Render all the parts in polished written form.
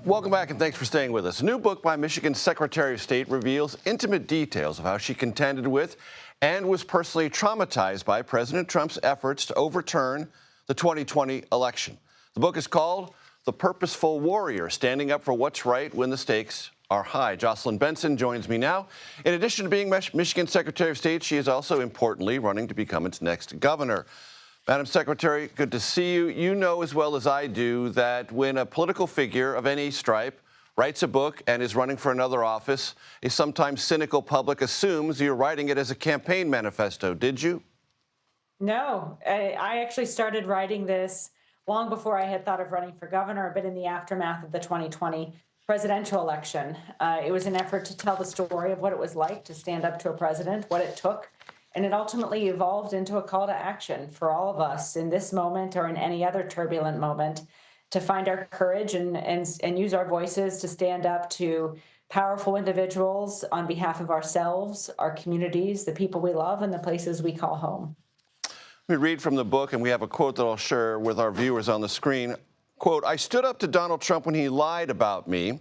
Welcome back and thanks for staying with us. A new book by Michigan's Secretary of State reveals intimate details of how she contended with and was personally traumatized by President Trump's efforts to overturn the 2020 election. The book is called The Purposeful Warrior, Standing Up for What's Right When the Stakes Are High. Jocelyn Benson joins me now. In addition to being Michigan Secretary of State, she is also importantly running to become its next governor. Madam Secretary, good to see you. You know as well as I do that when a political figure of any stripe writes a book and is running for another office, a sometimes cynical public assumes you're writing it as a campaign manifesto. Did you? No, I actually started writing this long before I had thought of running for governor, but in the aftermath of the 2020 presidential election. It was an effort to tell the story of what it was like to stand up to a president, what it took. And it ultimately evolved into a call to action for all of us in this moment or in any other turbulent moment to find our courage and use our voices to stand up to powerful individuals on behalf of ourselves, our communities, the people we love, and the places we call home. Let me read from the book, and we have a quote that I'll share with our viewers on the screen. Quote, "I stood up to Donald Trump when he lied about me,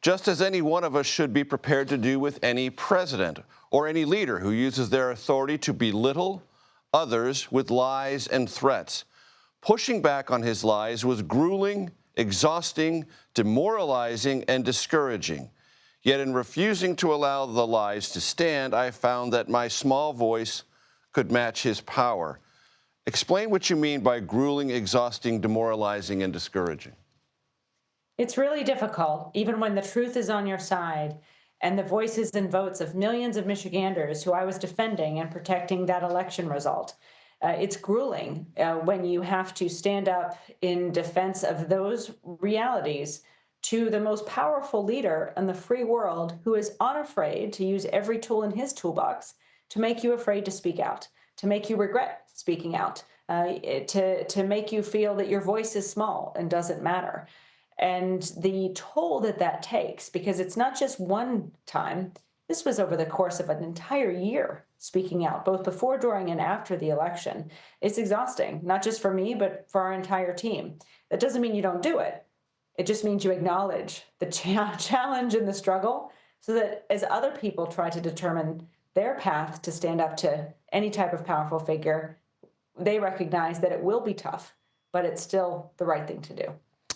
just as any one of us should be prepared to do with any president or any leader who uses their authority to belittle others with lies and threats. Pushing back on his lies was grueling, exhausting, demoralizing, and discouraging. Yet in refusing to allow the lies to stand, I found that my small voice could match his power." Explain what you mean by grueling, exhausting, demoralizing, and discouraging. It's really difficult, even when the truth is on your side and the voices and votes of millions of Michiganders who I was defending and protecting that election result. It's grueling when you have to stand up in defense of those realities to the most powerful leader in the free world who is unafraid to use every tool in his toolbox to make you afraid to speak out, to make you regret speaking out, to make you feel that your voice is small and doesn't matter. And the toll that that takes, because it's not just one time, this was over the course of an entire year speaking out, both before, during, and after the election. It's exhausting, not just for me, but for our entire team. That doesn't mean you don't do it. It just means you acknowledge the challenge and the struggle so that as other people try to determine their path to stand up to any type of powerful figure, they recognize that it will be tough, but it's still the right thing to do.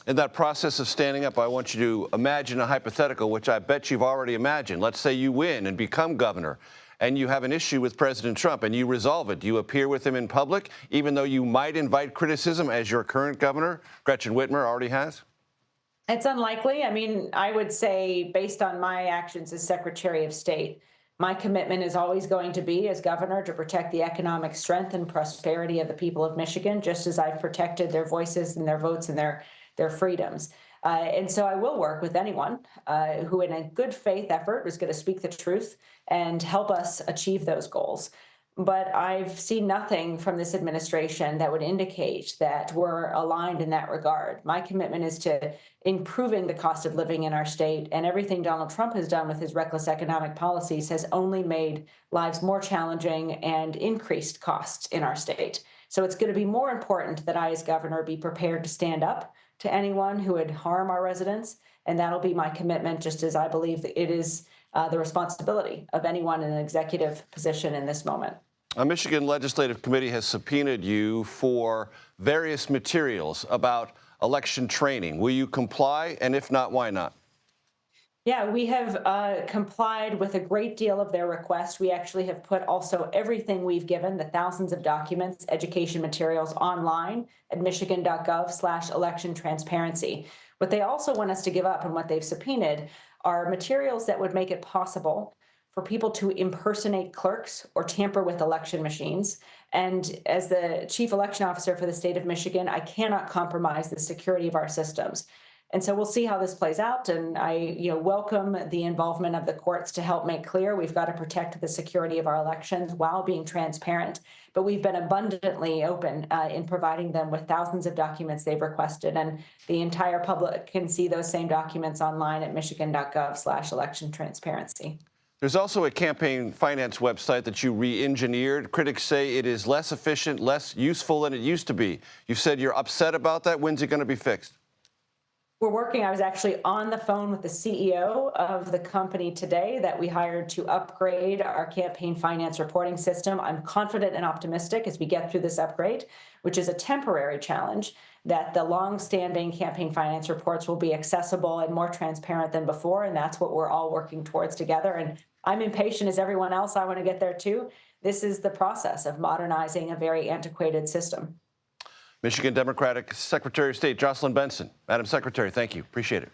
In that process of standing up, I want you to imagine a hypothetical, which I bet you've already imagined. Let's say you win and become governor, and you have an issue with President Trump, and you resolve it. Do you appear with him in public, even though you might invite criticism, as your current governor, Gretchen Whitmer, already has? It's unlikely. I mean, I would say, based on my actions as Secretary of State, my commitment is always going to be, as governor, to protect the economic strength and prosperity of the people of Michigan, just as I've protected their voices and their votes and their freedoms. And so I will work with anyone who in a good faith effort is going to speak the truth and help us achieve those goals. But I've seen nothing from this administration that would indicate that we're aligned in that regard. My commitment is to improving the cost of living in our state, and everything Donald Trump has done with his reckless economic policies has only made lives more challenging and increased costs in our state. So it's going to be more important that I, as governor, be prepared to stand up to anyone who would harm our residents, and that'll be my commitment, just as I believe that it is the responsibility of anyone in an executive position in this moment. A Michigan Legislative Committee has subpoenaed you for various materials about election training. Will you comply? And if not, why not? Yeah, we have complied with a great deal of their requests. We actually have put also everything we've given, the thousands of documents, education materials online at michigan.gov/election transparency. What they also want us to give up and what they've subpoenaed are materials that would make it possible for people to impersonate clerks or tamper with election machines. And as the chief election officer for the state of Michigan, I cannot compromise the security of our systems. And so we'll see how this plays out. And I welcome the involvement of the courts to help make clear we've got to protect the security of our elections while being transparent. But we've been abundantly open in providing them with thousands of documents they've requested. And the entire public can see those same documents online at michigan.gov/election transparency. There's also a campaign finance website that you re-engineered. Critics say it is less efficient, less useful than it used to be. You've said you're upset about that. When's it going to be fixed? We're working. I was actually on the phone with the CEO of the company today that we hired to upgrade our campaign finance reporting system. I'm confident and optimistic as we get through this upgrade, which is a temporary challenge, that the long-standing campaign finance reports will be accessible and more transparent than before, and that's what we're all working towards together. And I'm impatient as everyone else. I want to get there too. This is the process of modernizing a very antiquated system. Michigan Democratic Secretary of State Jocelyn Benson. Madam Secretary, thank you. Appreciate it.